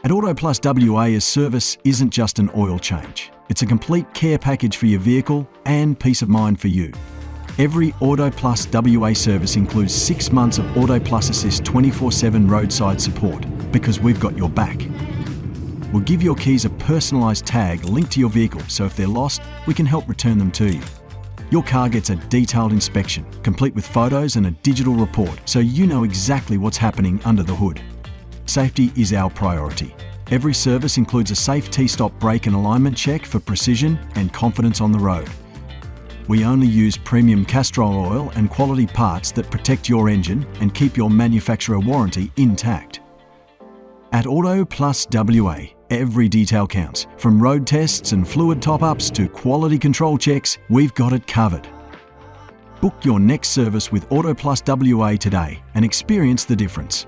At Autoplus WA, a service isn't just an oil change. It's a complete care package for your vehicle and peace of mind for you. Every Autoplus WA service includes 6 months of Autoplus Assist 24/7 roadside support because we've got your back. We'll give your keys a personalised tag linked to your vehicle, so if they're lost, we can help return them to you. Your car gets a detailed inspection, complete with photos and a digital report, so you know exactly what's happening under the hood. Safety is our priority. Every service includes a safe T-stop brake and alignment check for precision and confidence on the road. We only use premium Castrol oil and quality parts that protect your engine and keep your manufacturer warranty intact. At Autoplus WA, every detail counts. From road tests and fluid top-ups to quality control checks, we've got it covered. Book your next service with Autoplus WA today and experience the difference.